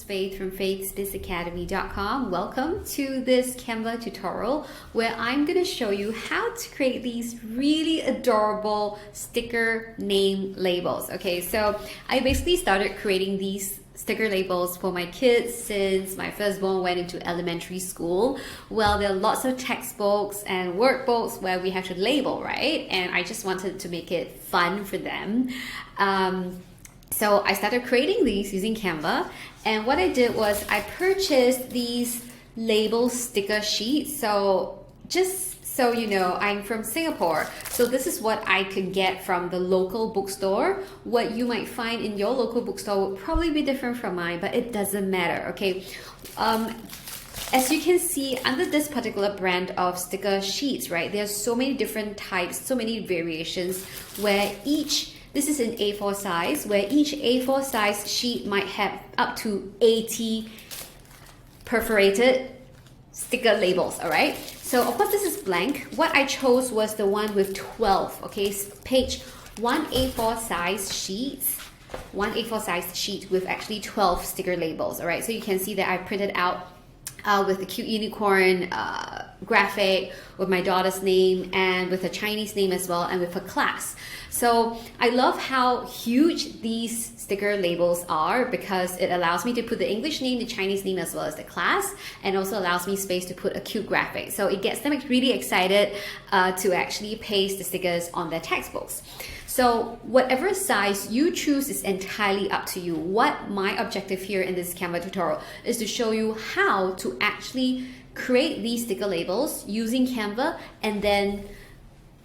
Faith from faithsbizacademy.com. Welcome to this Canva tutorial where I'm going to show you how to create these really adorable sticker name labels. Okay, so I basically started creating these sticker labels for my kids since my firstborn went into elementary school. Well, there are lots of textbooks and workbooks where we have to label, right? And I just wanted to make it fun for them. So I started creating these using Canva, and what I did was I purchased these label sticker sheets. So just so you know, I'm from Singapore, so this is what I could get from the local bookstore. What you might find in your local bookstore would probably be different from mine, but it doesn't matter, okay? As you can see, under this particular brand of sticker sheets, right, there's so many different types, so many variations, where this is in A4 size, where each A4 size sheet might have up to 80 perforated sticker labels, all right? So of course this is blank. What I chose was the one with 12, okay? Page one A4 size sheet with actually 12 sticker labels, all right? So you can see that I printed out with the cute unicorn graphic, with my daughter's name, and with a Chinese name as well, and with her class. So I love how huge these sticker labels are because it allows me to put the English name, the Chinese name, as well as the class, and also allows me space to put a cute graphic. So it gets them really excited to actually paste the stickers on their textbooks. So whatever size you choose is entirely up to you. What my objective here in this Canva tutorial is to show you how to actually create these sticker labels using Canva and then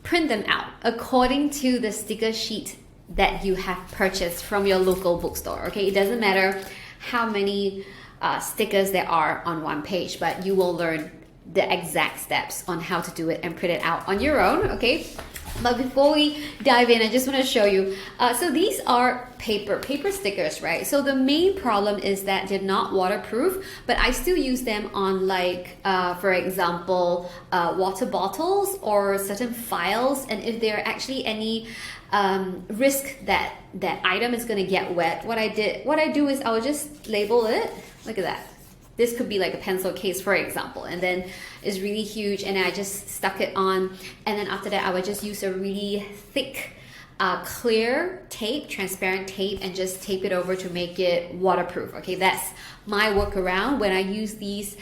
print them out according to the sticker sheet that you have purchased from your local bookstore. Okay, it doesn't matter how many stickers there are on one page, but you will learn the exact steps on how to do it and print it out on your own, okay? But before we dive in, I just want to show you. So these are paper stickers, right? So the main problem is that they're not waterproof, but I still use them on, like, for example, water bottles or certain files. And if there are actually any risk that that item is going to get wet, what I do is I will just label it. Look at that. This could be like a pencil case, for example, and then it's really huge, and I just stuck it on, and then after that I would just use a really thick clear tape, transparent tape, and just tape it over to make it waterproof. Okay, that's my workaround when I use these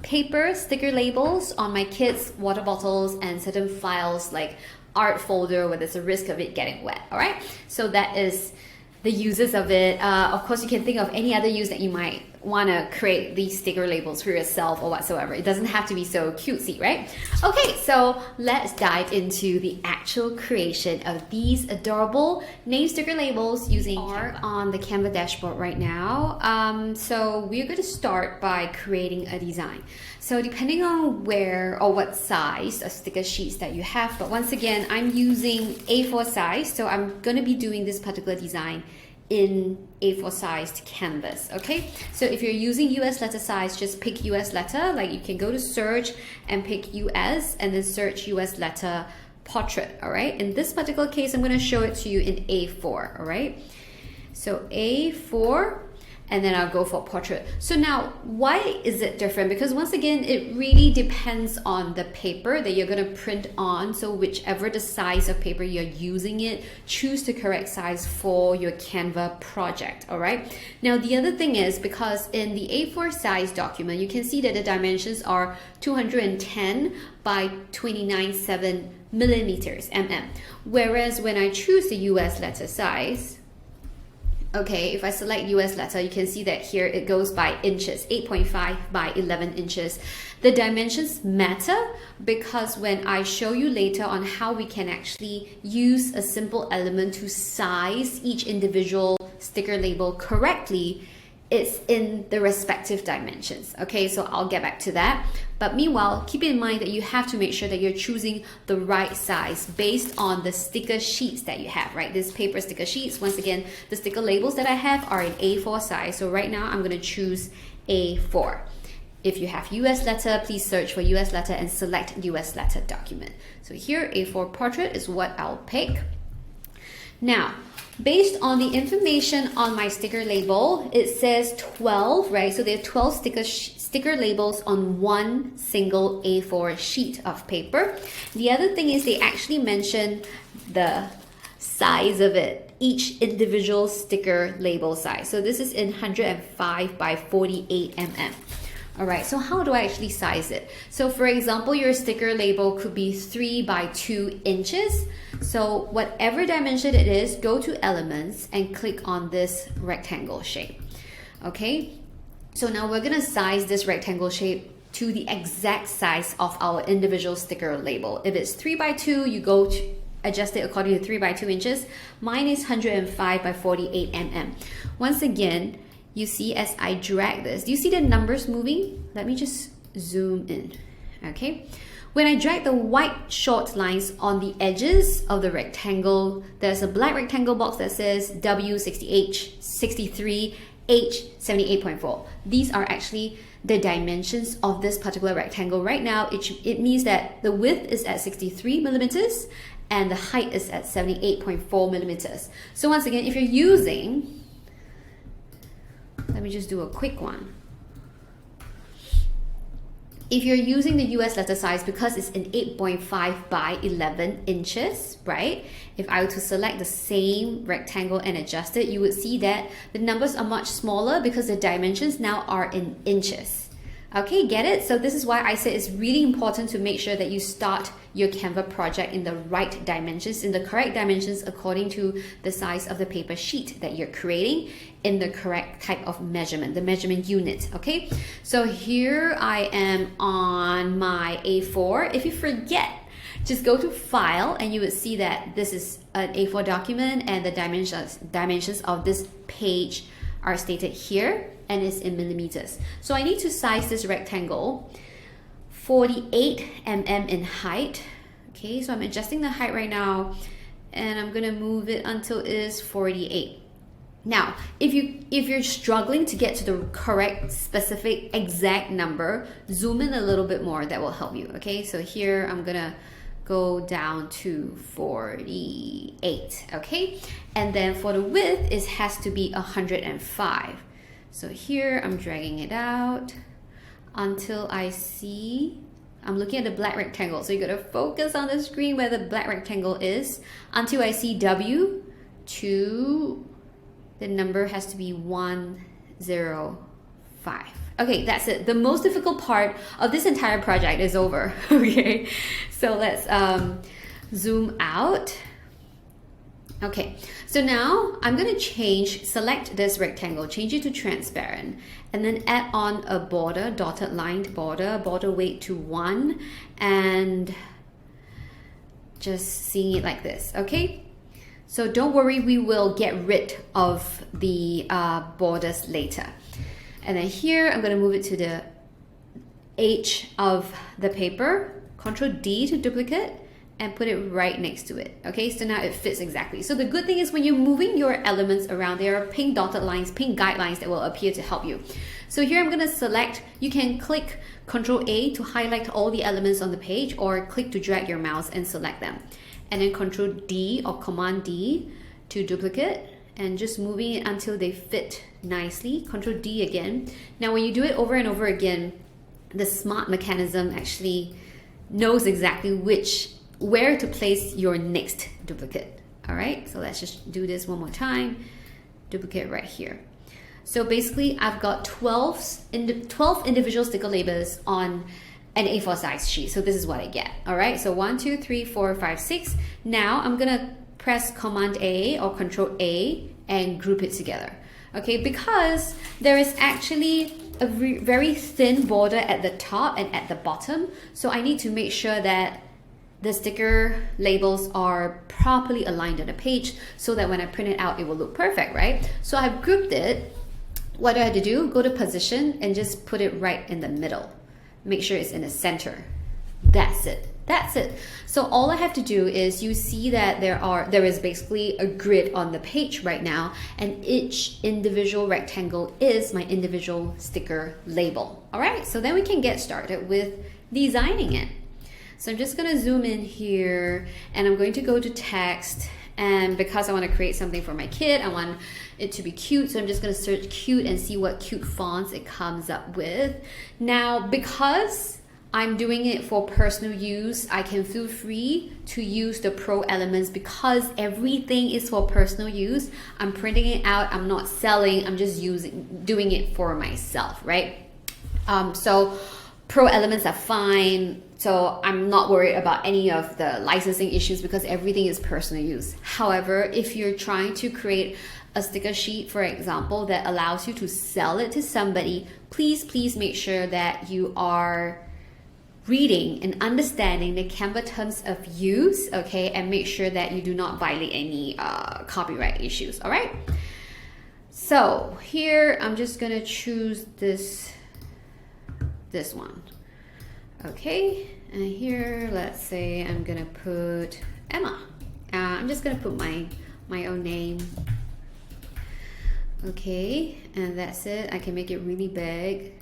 paper sticker labels on my kids' water bottles and certain files like art folder where there's a risk of it getting wet. All right, so that is the uses of it. Of course, you can think of any other use that you might want to create these sticker labels for yourself or whatsoever. It doesn't have to be so cutesy, right? Okay, so let's dive into the actual creation of these adorable name sticker labels using Canva. On the Canva dashboard right now. So we're going to start by creating a design. So depending on where or what size of sticker sheets that you have, but once again, I'm using A4 size, so I'm going to be doing this particular design in A4 sized canvas. Okay, so if you're using US letter size, just pick US letter. Like, you can go to search and pick US and then search US letter portrait. All right, in this particular case I'm going to show it to you in A4. All right, so A4, and then I'll go for portrait. So now, why is it different? Because once again, it really depends on the paper that you're going to print on. So whichever the size of paper you're using it, choose the correct size for your Canva project, all right? Now, the other thing is, because in the A4 size document, you can see that the dimensions are 210 by 29.7 millimeters, mm. Whereas when I choose the US letter size, okay, if I select US letter, you can see that here it goes by inches, 8.5 by 11 inches. The dimensions matter because when I show you later on how we can actually use a simple element to size each individual sticker label correctly, it's in the respective dimensions. Okay, so I'll get back to that. But meanwhile, keep in mind that you have to make sure that you're choosing the right size based on the sticker sheets that you have, right? This paper sticker sheets, once again, the sticker labels that I have are in A4 size. So right now I'm going to choose A4. If you have US letter, please search for US letter and select US letter document. So here, A4 portrait is what I'll pick. Now, based on the information on my sticker label, it says 12, right? So there are 12 sticker labels on one single A4 sheet of paper. The other thing is they actually mention the size of it, each individual sticker label size. So this is in 105 by 48 mm. All right, so how do I actually size it? So for example, your sticker label could be 3 by 2 inches. So whatever dimension it is, go to Elements and click on this rectangle shape. Okay, so now we're gonna size this rectangle shape to the exact size of our individual sticker label. If it's 3 by 2, you go to adjust it according to 3 by 2 inches. Mine is 105 by 48 mm. Once again, you see as I drag this, do you see the numbers moving? Let me just zoom in, okay? When I drag the white short lines on the edges of the rectangle, there's a black rectangle box that says W60H, 63, H, 78.4. These are actually the dimensions of this particular rectangle. Right now, it means that the width is at 63 millimeters and the height is at 78.4 millimeters. So once again, if you're using, let me just do a quick one. If you're using the US letter size, because it's in 8.5 by 11 inches, right? If I were to select the same rectangle and adjust it, you would see that the numbers are much smaller because the dimensions now are in inches. Okay, get it? So this is why I said it's really important to make sure that you start your Canva project in the right dimensions, in the correct dimensions according to the size of the paper sheet that you're creating, in the correct type of measurement, the measurement unit, okay? So here I am on my A4. If you forget, just go to File and you would see that this is an A4 document and the dimensions of this page are stated here and it's in millimeters. So I need to size this rectangle 48 mm in height. Okay, so I'm adjusting the height right now and I'm gonna move it until it is 48. Now, if you're struggling to get to the correct, specific, exact number, zoom in a little bit more. That will help you. Okay, so here I'm gonna go down to 48. Okay, and then for the width, it has to be 105. So here I'm dragging it out until I see, I'm looking at the black rectangle. So you gotta focus on the screen where the black rectangle is until I see W2. The number has to be 105. Okay, that's it. The most difficult part of this entire project is over. Okay, so let's zoom out. Okay, so now I'm gonna select this rectangle, change it to transparent, and then add on a border, dotted lined border weight to 1, and just seeing it like this, okay? So don't worry, we will get rid of the borders later. And then here, I'm gonna move it to the edge of the paper, Control D to duplicate, and put it right next to it. Okay, so now it fits exactly. So the good thing is when you're moving your elements around, there are pink dotted lines, pink guidelines that will appear to help you. So here I'm gonna select, you can click Control A to highlight all the elements on the page, or click to drag your mouse and select them. And then Control D or Command D to duplicate, and just moving it until they fit nicely. Control D again. Now when you do it over and over again, the smart mechanism actually knows exactly where to place your next duplicate. All right, so let's just do this one more time. Duplicate right here. So basically I've got 12 individual sticker labels on an A4 size sheet. So this is what I get. All right, so 1, 2, 3, 4, 5, 6. Now I'm gonna press Command A or Control A and group it together. Okay, because there is actually a very thin border at the top and at the bottom. So I need to make sure that the sticker labels are properly aligned on the page so that when I print it out, it will look perfect, right? So I've grouped it. What do I have to do? Go to Position and just put it right in the middle. Make sure it's in the center. That's it. That's it. So all I have to do is, you see that there is basically a grid on the page right now, and each individual rectangle is my individual sticker label. All right, so then we can get started with designing it. So I'm just gonna zoom in here, and I'm going to go to text, And because I want to create something for my kid, I want it to be cute, so I'm just going to search cute and see what cute fonts it comes up with. Now, because I'm doing it for personal use, I can feel free to use the pro elements because everything is for personal use. I'm printing it out, I'm not selling, I'm just doing it for myself, right? So pro elements are fine. So I'm not worried about any of the licensing issues because everything is personal use. However, if you're trying to create a sticker sheet, for example, that allows you to sell it to somebody, please make sure that you are reading and understanding the Canva terms of use, okay, and make sure that you do not violate any copyright issues, all right? So here I'm just gonna choose this one, okay, and here let's say I'm gonna put Emma. I'm just gonna put my own name, okay, and that's it. I can make it really big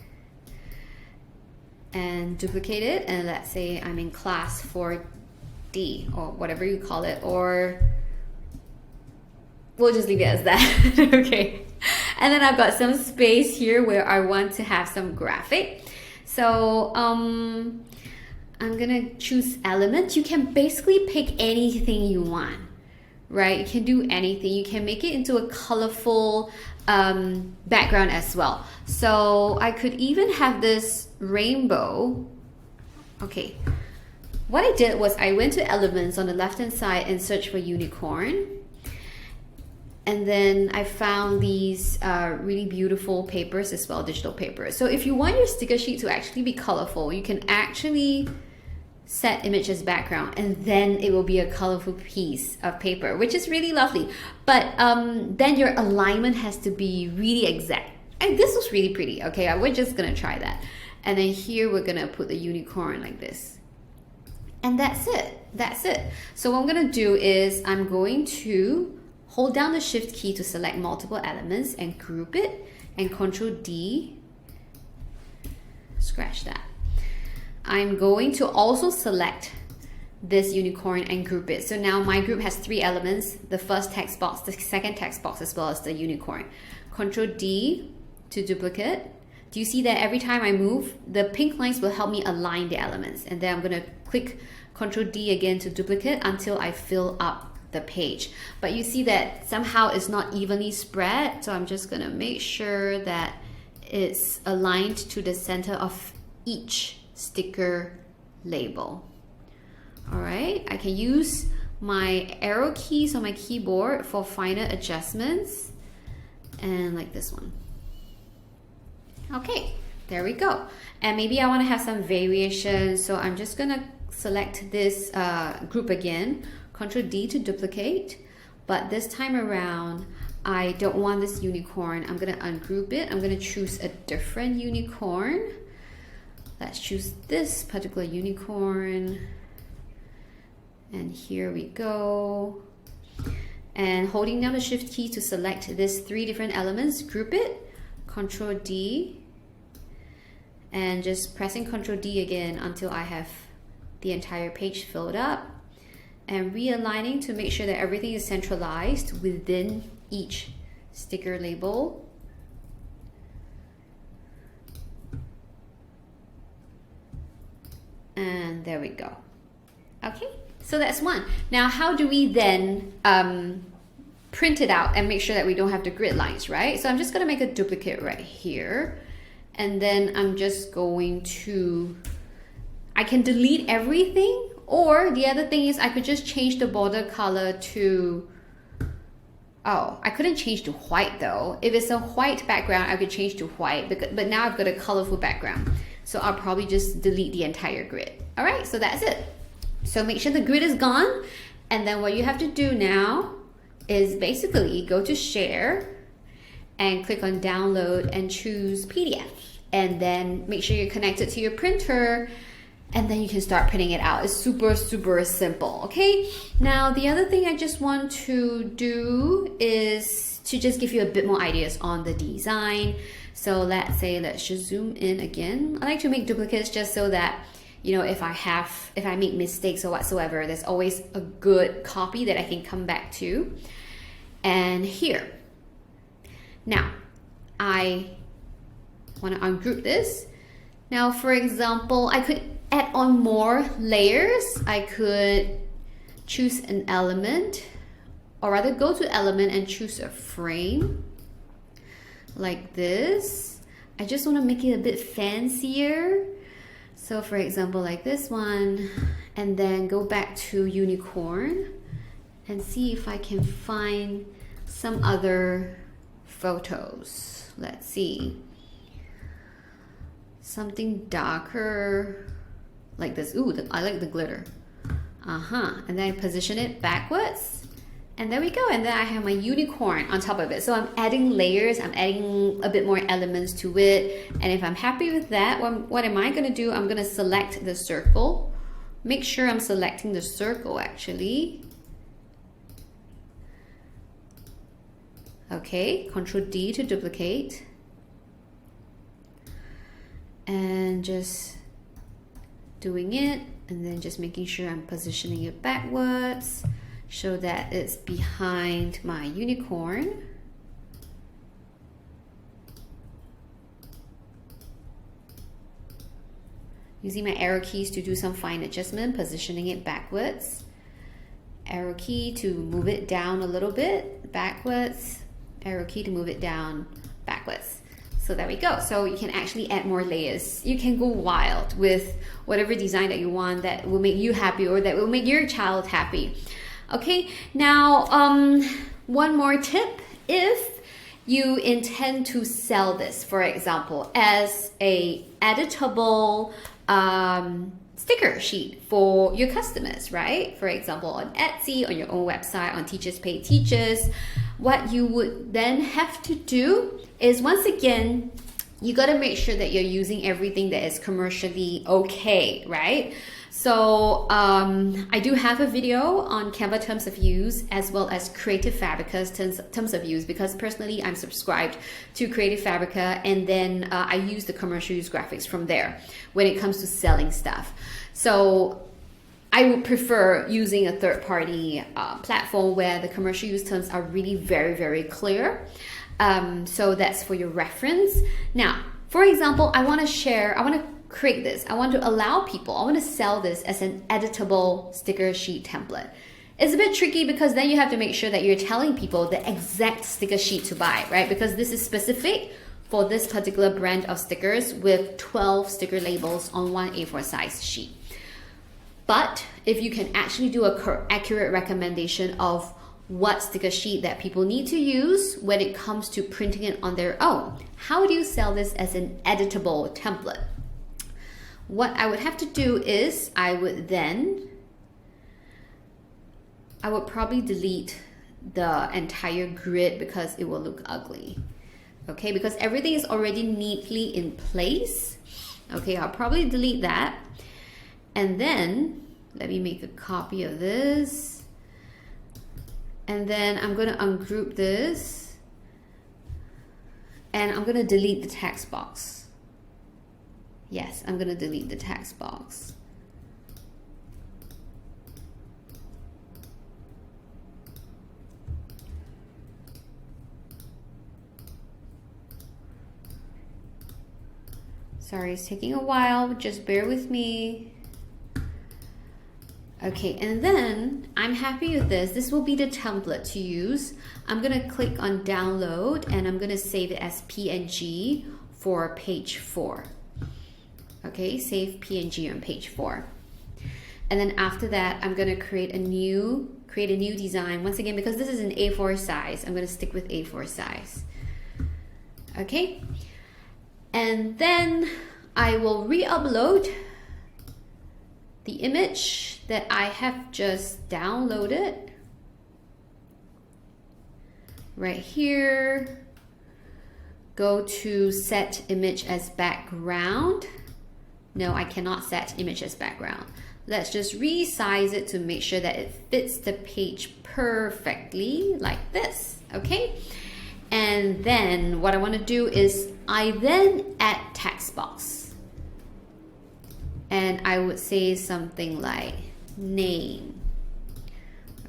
and duplicate it, and let's say I'm in class 4D or whatever you call it, or we'll just leave it as that. Okay, and then I've got some space here where I want to have some graphic. So I'm gonna choose element. You can basically pick anything you want, right? You can do anything. You can make it into a colorful background as well. So I could even have this rainbow. Okay, what I did was I went to elements on the left hand side and searched for unicorn, and then I found these really beautiful papers as well, digital papers. So if you want your sticker sheet to actually be colorful, you can actually set image as background, and then it will be a colorful piece of paper, which is really lovely. But then your alignment has to be really exact. And this was really pretty. Okay, we're just gonna try that. And then here we're gonna put the unicorn like this. And that's it. That's it. So what I'm gonna do is I'm going to hold down the Shift key to select multiple elements and group it, and Control D, scratch that. I'm going to also select this unicorn and group it. So now my group has 3 elements, the first text box, the second text box, as well as the unicorn. Control D to duplicate. Do you see that every time I move, the pink lines will help me align the elements? And then I'm gonna click Control D again to duplicate until I fill up the page. But you see that somehow it's not evenly spread, so I'm just gonna make sure that it's aligned to the center of each sticker label. All right, I can use my arrow keys on my keyboard for finer adjustments, and like this one. Okay, there we go. And maybe I want to have some variation, so I'm just gonna select this group again, Control D to duplicate, but this time around I don't want this unicorn. I'm gonna ungroup it. I'm gonna choose a different unicorn. Let's choose this particular unicorn, and here we go. And holding down the Shift key to select these 3 different elements, group it, Control D, and just pressing Control D again until I have the entire page filled up, and realigning to make sure that everything is centralized within each sticker label. And there we go. Okay, so that's one. Now, how do we then print it out and make sure that we don't have the grid lines, right? So I'm just gonna make a duplicate right here. And then I'm just going to, I can delete everything, or the other thing is I could just change the border color to, oh, I couldn't change to white though. If it's a white background, I could change to white, but now I've got a colorful background. So I'll probably just delete the entire grid. All right, so that's it. So make sure the grid is gone. And then what you have to do now is basically go to Share and click on Download and choose PDF. And then make sure you're connected to your printer, and then you can start printing it out. It's super, super simple, okay? Now, the other thing I just want to do is to just give you a bit more ideas on the design. So let's just zoom in again. I like to make duplicates just so that You know, if I make mistakes or whatsoever, there's always a good copy that I can come back to. And here, now I want to ungroup this. Now, for example, I could add on more layers. I could choose an element, or rather go to element and choose a frame like this. I just want to make it a bit fancier. So for example, like this one, and then go back to unicorn and see if I can find some other photos. Let's see. Something darker like this. Ooh, I like the glitter. And then I position it backwards. And there we go. And then I have my unicorn on top of it. So I'm adding layers. I'm adding a bit more elements to it. And if I'm happy with that, what am I going to do? I'm going to select the circle. Make sure I'm selecting the circle actually. Okay, Control D to duplicate. And just doing it, and then just making sure I'm positioning it backwards so that it's behind my unicorn. Using my arrow keys to do some fine adjustment, positioning it backwards. Arrow key to move it down a little bit, backwards. Arrow key to move it down, backwards. So there we go. So you can actually add more layers. You can go wild with whatever design that you want that will make you happy or that will make your child happy. Okay, now one more tip. If you intend to sell this, for example, as a editable sticker sheet for your customers, right? For example, on Etsy, on your own website, on Teachers Pay Teachers, what you would then have to do is, once again, you got to make sure that you're using everything that is commercially okay, right? So I do have a video on Canva terms of use as well as Creative Fabrica's terms of use, because personally I'm subscribed to Creative Fabrica, and then I use the commercial use graphics from there when it comes to selling stuff. So I would prefer using a third-party platform where the commercial use terms are really very, very clear. So that's for your reference. Now, for example, I want to create this. I want to allow people, I want to sell this as an editable sticker sheet template. It's a bit tricky because then you have to make sure that you're telling people the exact sticker sheet to buy, right? Because this is specific for this particular brand of stickers with 12 sticker labels on one A4 size sheet. But if you can actually do a accurate recommendation of what sticker sheet that people need to use when it comes to printing it on their own, how do you sell this as an editable template? What I would have to do is I would probably delete the entire grid because it will look ugly. Okay, because everything is already neatly in place. Okay, I'll probably delete that. And then let me make a copy of this. And then I'm going to ungroup this. And I'm going to delete the text box. Yes, I'm going to delete the text box. Sorry, it's taking a while, just bear with me. Okay, and then I'm happy with this. This will be the template to use. I'm gonna click on download and I'm gonna save it as PNG for page 4. Okay, save PNG on page 4. And then after that, I'm gonna create a new design. Once again, because this is an A4 size, I'm gonna stick with A4 size. Okay, and then I will re-upload the image that I have just downloaded right here. Go to set image as background. No, I cannot set image as background. Let's just resize it to make sure that it fits the page perfectly like this, okay? And then what I want to do is I then add text box. and I would say something like name.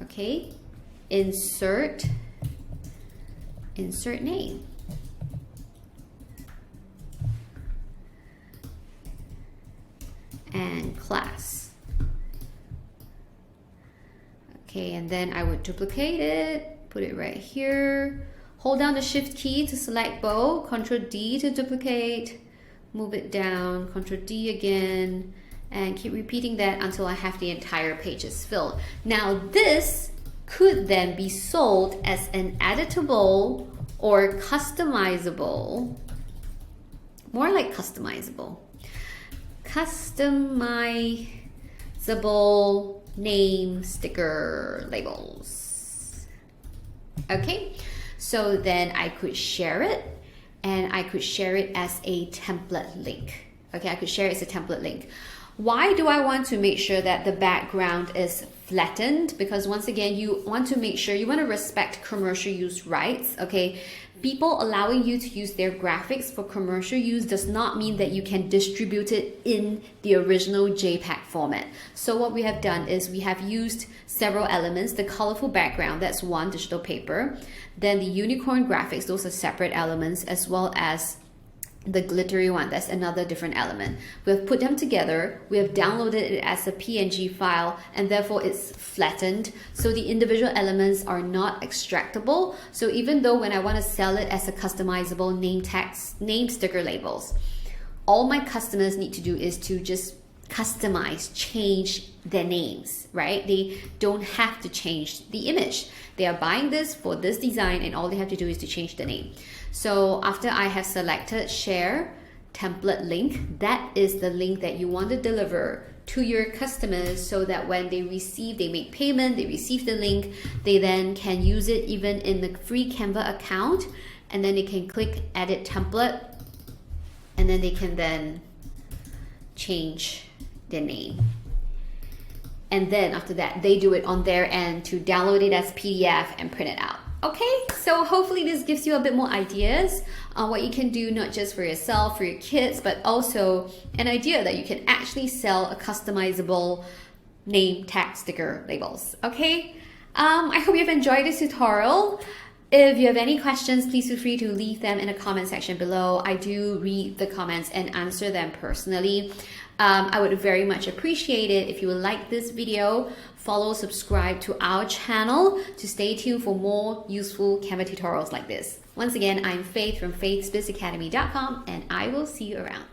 Okay, insert name. And class. Okay, and then I would duplicate it, put it right here. Hold down the Shift key to select both, Ctrl D to duplicate, move it down, Ctrl D again, and keep repeating that until I have the entire pages filled. Now this could then be sold as an editable or customizable, more like customizable name sticker labels. Okay, so then I could share it, and I could share it as a template link. Okay, I could share it as a template link. Why do I want to make sure that the background is flattened? Because once again, you want to make sure, you want to respect commercial use rights, okay? People allowing you to use their graphics for commercial use does not mean that you can distribute it in the original JPEG format. So what we have done is we have used several elements. The colorful background, that's one digital paper. Then the unicorn graphics, those are separate elements, as well as the glittery one, that's another different element. We have put them together, we have downloaded it as a PNG file, and therefore it's flattened, so the individual elements are not extractable. So even though when I want to sell it as a customizable name sticker labels, all my customers need to do is to just customize, change their names, right? They don't have to change the image. They are buying this for this design, and all they have to do is to change the name. So after I have selected share template link, that is the link that you want to deliver to your customers, so that when they receive, they make payment, they receive the link, they then can use it even in the free Canva account, and then they can click edit template, and then they can then change their name. And then after that, they do it on their end to download it as PDF and print it out. Okay, so hopefully this gives you a bit more ideas on what you can do, not just for yourself, for your kids, but also an idea that you can actually sell a customizable name tag sticker labels. Okay, I hope you've enjoyed this tutorial. If you have any questions, please feel free to leave them in the comment section below. I do read the comments and answer them personally. I would very much appreciate it if you would like this video, follow, subscribe to our channel to stay tuned for more useful Canva tutorials like this. Once again, I'm Faith from faithsbizacademy.com, and I will see you around.